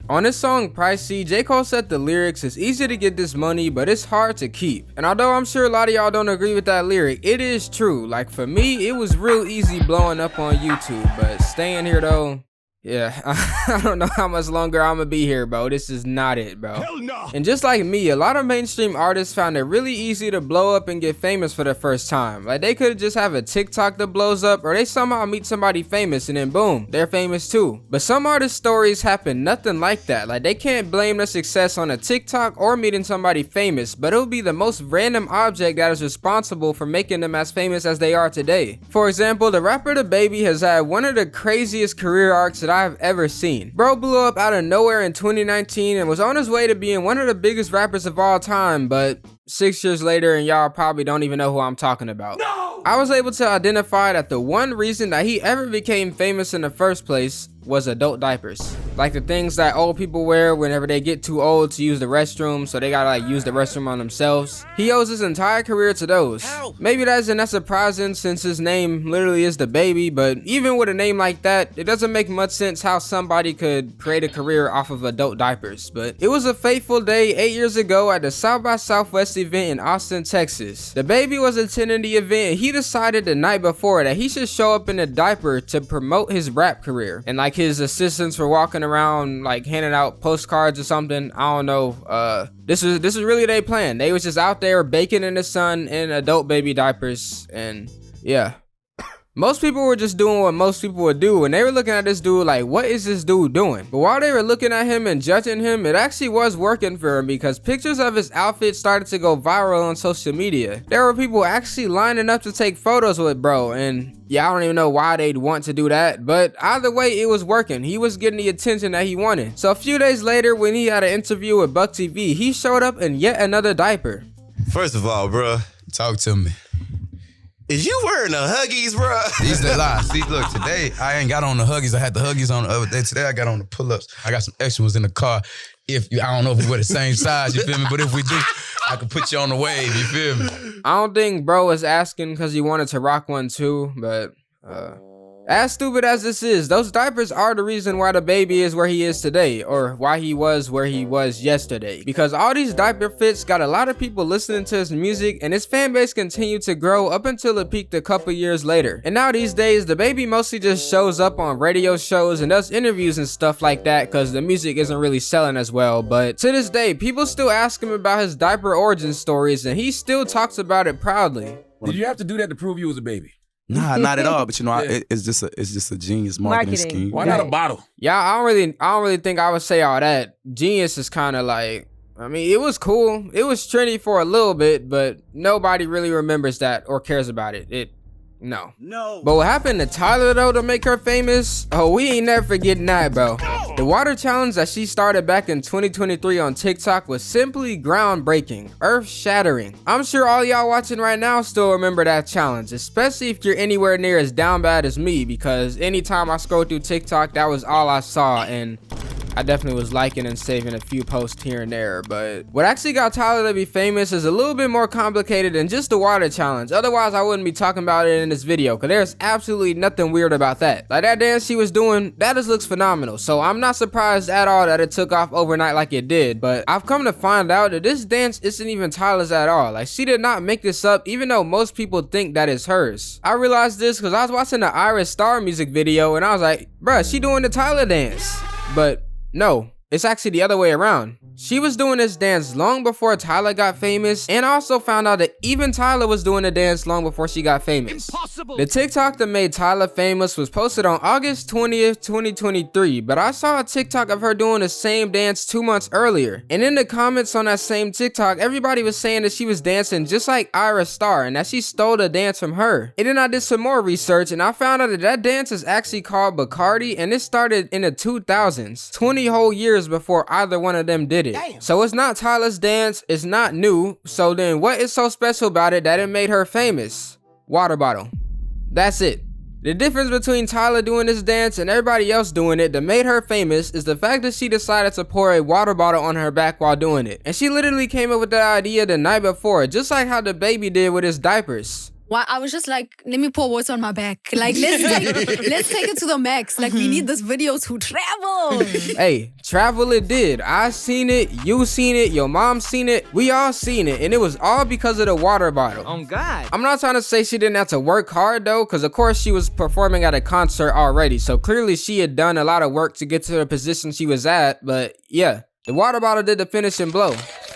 On his song Pricey, J. Cole said the lyrics, "It's easy to get this money, but it's hard to keep." And although I'm sure a lot of y'all don't agree with that lyric, it is true. Like for me, it was real easy blowing up on YouTube, but staying here though, yeah, I don't know how much longer I'm gonna be here, bro. This is not it, bro. Hell no. And just like me, a lot of mainstream artists found it really easy to blow up and get famous for the first time. Like they could just have a TikTok that blows up, or they somehow meet somebody famous and then boom, they're famous too. But some artists' stories happen nothing like that. Like they can't blame their success on a TikTok or meeting somebody famous, but it will be the most random object that is responsible for making them as famous as they are today. For example, the rapper Dababy has had one of the craziest career arcs that I've ever seen. Bro blew up out of nowhere in 2019 and was on his way to being one of the biggest rappers of all time, but 6 years later and y'all probably don't even know who I'm talking about. No! I was able to identify that the one reason that he ever became famous in the first place was adult diapers. Like the things that old people wear whenever they get too old to use the restroom, so they gotta like use the restroom on themselves. He owes his entire career to those. Maybe that isn't that surprising since his name literally is Dababy, but even with a name like that, it doesn't make much sense how somebody could create a career off of adult diapers. But it was a fateful day 8 years ago at the South by Southwest event in Austin, Texas. Dababy was attending the event and he decided the night before that he should show up in a diaper to promote his rap career. And like his assistants were walking around like handing out postcards or something. I don't know. This is really their plan. They was just out there baking in the sun in adult baby diapers, and yeah. Most people were just doing what most people would do, and they were looking at this dude like, what is this dude doing? But while they were looking at him and judging him, it actually was working for him because pictures of his outfit started to go viral on social media. There were people actually lining up to take photos with bro, and yeah, I don't even know why they'd want to do that, but either way, it was working. He was getting the attention that he wanted. So a few days later, when he had an interview with Buck TV, he showed up in yet another diaper. First of all, bro, Talk to me. is you wearing the Huggies, bro? These the lie. See, look, today I ain't got on the Huggies. I had the Huggies on the other day. Today I got on the pull-ups. I got some extra ones in the car. I don't know if we wear the same size, you feel me? But if we do, I can put you on the wave, you feel me? I don't think bro was asking because he wanted to rock one too, but as stupid as this is, those diapers are the reason why Dababy is where he is today, or why he was where he was yesterday. Because all these diaper fits got a lot of people listening to his music, and his fan base continued to grow up until it peaked a couple years later. And now these days, Dababy mostly just shows up on radio shows and does interviews and stuff like that because the music isn't really selling as well. But to this day, people still ask him about his diaper origin stories, and he still talks about it proudly. Did you have to do that to prove you was a baby? Nah, not at all. But you know, it's just a genius marketing scheme. Why not a bottle? Yeah, I don't really think I would say all that. Genius is kind of like, I mean, it was cool. It was trendy for a little bit, but nobody really remembers that or cares about it. No. But what happened to Tyla though to make her famous? Oh, we ain't never forgetting that, bro. The water challenge that she started back in 2023 on TikTok was simply groundbreaking, earth-shattering. I'm sure all y'all watching right now still remember that challenge, especially if you're anywhere near as down bad as me, because anytime I scroll through TikTok, that was all I saw, and I definitely was liking and saving a few posts here and there. But what actually got Tyla to be famous is a little bit more complicated than just the water challenge. Otherwise, I wouldn't be talking about it in this video, because there's absolutely nothing weird about that. Like that dance she was doing, that just looks phenomenal. So I'm not surprised at all that it took off overnight like it did. But I've come to find out that this dance isn't even Tyla's at all. Like she did not make this up, even though most people think that it's hers. I realized this because I was watching the Iris Star music video and I was like, bruh, she doing the Tyla dance. But no, it's actually the other way around. She was doing this dance long before Tyla got famous, and I also found out that even Tyla was doing the dance long before she got famous. Impossible. The TikTok that made Tyla famous was posted on August 20th, 2023, but I saw a TikTok of her doing the same dance 2 months earlier. And in the comments on that same TikTok, everybody was saying that she was dancing just like Iris Star and that she stole the dance from her. And then I did some more research and I found out that that dance is actually called Bacardi, and it started in the 2000s, 20 whole years before either one of them did it. Damn. So it's not Tyla's dance, it's not new, so then what is so special about it that it made her famous? Water bottle. That's it. The difference between Tyla doing this dance and everybody else doing it that made her famous is the fact that she decided to pour a water bottle on her back while doing it. And she literally came up with that idea the night before, just like how Dababy did with his diapers. Why I was just like, let me pour water on my back. Like, let's take it to the max. Like, we need this video to travel. Hey, travel it did. I seen it, you seen it, your mom seen it, we all seen it, and it was all because of the water bottle. Oh God. I'm not trying to say she didn't have to work hard though, because of course she was performing at a concert already, so clearly she had done a lot of work to get to the position she was at, but yeah, the water bottle did the finishing blow.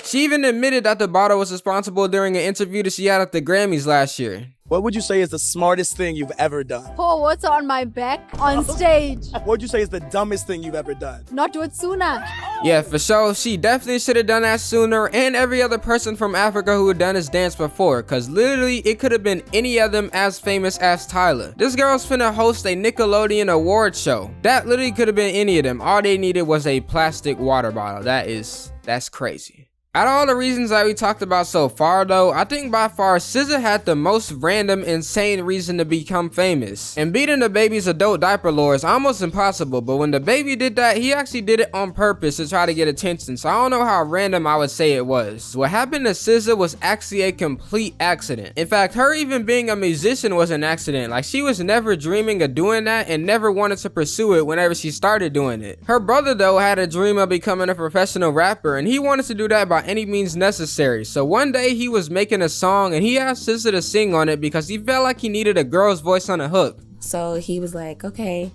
She even admitted that the bottle was responsible during an interview that she had at the Grammys last year. What would you say is the smartest thing you've ever done? Pour water on my back on stage. What would you say is the dumbest thing you've ever done? Not do it sooner. Yeah, for sure, she definitely should have done that sooner, and every other person from Africa who had done this dance before, cause literally it could have been any of them as famous as Tyla. This girl's finna host a Nickelodeon award show. That literally could have been any of them. All they needed was a plastic water bottle. That's crazy. Out of all the reasons that we talked about so far though, I think by far SZA had the most random, insane reason to become famous. And beating Dababy's adult diaper lore is almost impossible, but when Dababy did that, he actually did it on purpose to try to get attention, so I don't know how random I would say it was. What happened to SZA was actually a complete accident. In fact, her even being a musician was an accident. Like, she was never dreaming of doing that and never wanted to pursue it whenever she started doing it. Her brother though had a dream of becoming a professional rapper, and he wanted to do that by any means necessary. So one day he was making a song and he asked SZA to sing on it because he felt like he needed a girl's voice on a hook. So he was like, okay,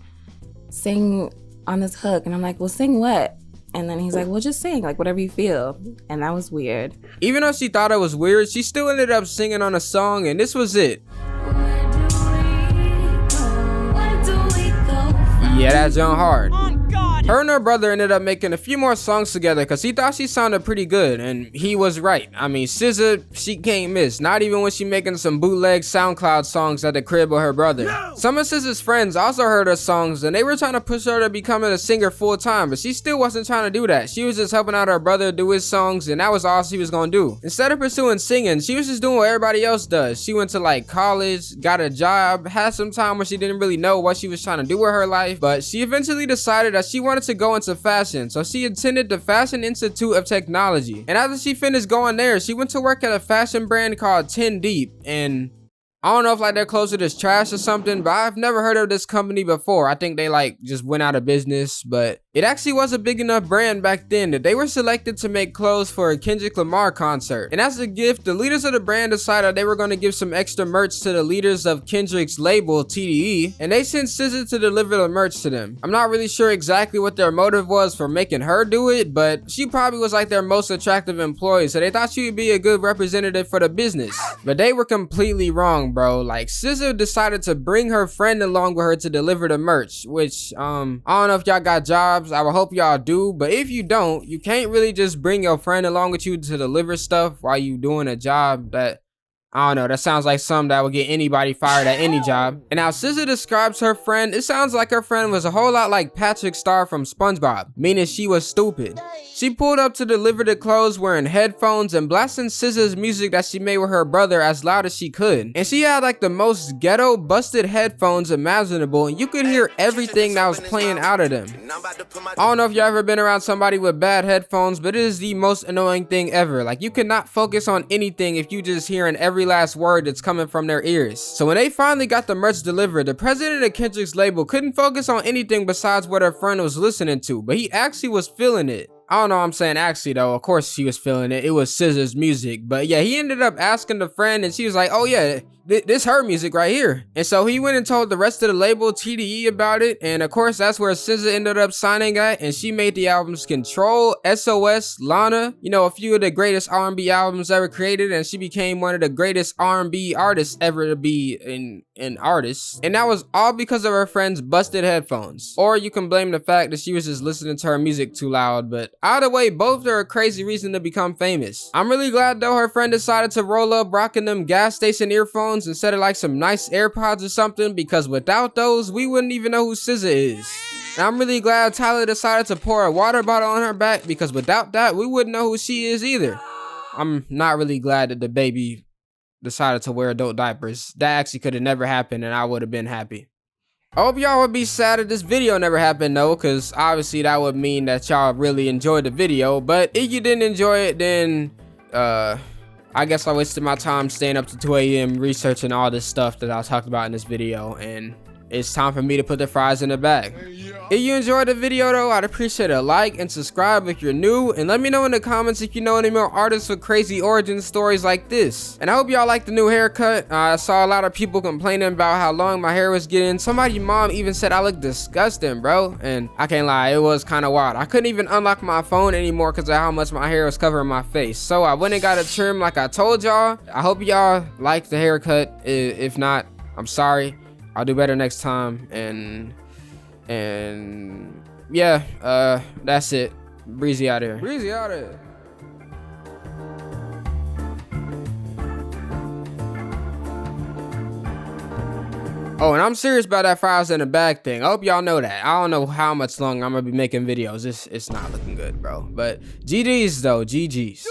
sing on this hook. And I'm like, well, sing what? And then he's like, well, just sing, like whatever you feel. And that was weird. Even though she thought it was weird, she still ended up singing on a song, and this was it. Yeah, that's John Hard. Her and her brother ended up making a few more songs together because he thought she sounded pretty good, and he was right. I mean, SZA, she can't miss, not even when she making some bootleg SoundCloud songs at the crib with her brother. Some of SZA's friends also heard her songs, and they were trying to push her to becoming a singer full time, but she still wasn't trying to do that. She was just helping out her brother do his songs, and that was all she was gonna do. Instead of pursuing singing, she was just doing what everybody else does. She went to like college, got a job, had some time where she didn't really know what she was trying to do with her life, but she eventually decided that she wanted to go into fashion, so she attended the Fashion Institute of Technology. And after she finished going there, she went to work at a fashion brand called 10 Deep, and I don't know if like their clothes are just trash or something, but I've never heard of this company before. I think they like just went out of business, but it actually was a big enough brand back then that they were selected to make clothes for a Kendrick Lamar concert. And as a gift, the leaders of the brand decided they were going to give some extra merch to the leaders of Kendrick's label, TDE, and they sent SZA to deliver the merch to them. I'm not really sure exactly what their motive was for making her do it, but she probably was like their most attractive employee, so they thought she would be a good representative for the business. But they were completely wrong, bro. Like, SZA decided to bring her friend along with her to deliver the merch, which I don't know if y'all got jobs. I would hope y'all do, but if you don't, you can't really just bring your friend along with you to deliver stuff while you doing a job that, I don't know, that sounds like something that would get anybody fired at any job. And now SZA describes her friend, it sounds like her friend was a whole lot like Patrick Star from SpongeBob, meaning she was stupid. She pulled up to deliver the clothes wearing headphones and blasting SZA's music that she made with her brother as loud as she could. And she had like the most ghetto busted headphones imaginable, and you could hear everything that was playing out of them. I don't know if you ever been around somebody with bad headphones, but it is the most annoying thing ever. Like, you cannot focus on anything if you just hearing every last word that's coming from their ears. So when they finally got the merch delivered, the president of Kendrick's label couldn't focus on anything besides what her friend was listening to, but he actually was feeling it. I don't know what I'm saying actually though, of course she was feeling it, it was SZA's music, but yeah, he ended up asking the friend and she was like, oh yeah, this her music right here. And so he went and told the rest of the label, TDE, about it, and of course that's where SZA ended up signing at, and she made the albums Control, SOS, Lana, you know, a few of the greatest R&B albums ever created, and she became one of the greatest R&B artists ever to be an artist. And that was all because of her friend's busted headphones. Or you can blame the fact that she was just listening to her music too loud, but either way, both are a crazy reason to become famous. I'm really glad though her friend decided to roll up rocking them gas station earphones instead of like some nice AirPods or something, because without those, we wouldn't even know who SZA is. And I'm really glad Tyla decided to pour a water bottle on her back, because without that, we wouldn't know who she is either. I'm not really glad that Dababy decided to wear adult diapers. That actually could have never happened and I would have been happy. I hope y'all would be sad if this video never happened though, because obviously that would mean that y'all really enjoyed the video. But if you didn't enjoy it, then I guess I wasted my time staying up to 2 a.m. researching all this stuff that I talked about in this video, and it's time for me to put the fries in the bag. If you enjoyed the video though, I'd appreciate a like and subscribe if you're new, and let me know in the comments if you know any more artists with crazy origin stories like this. And I hope y'all like the new haircut. I saw a lot of people complaining about how long my hair was getting. Somebody's mom even said I look disgusting, bro, and I can't lie, it was kind of wild. I couldn't even unlock my phone anymore because of how much my hair was covering my face. So I went and got a trim like I told y'all. I hope y'all like the haircut. If not, I'm sorry. I'll do better next time, and yeah, that's it. Breezy out here. Breezy out here. Oh, and I'm serious about that fries in the bag thing. I hope y'all know that. I don't know how much longer I'm gonna be making videos. It's not looking good, bro. But GG's though, GG's.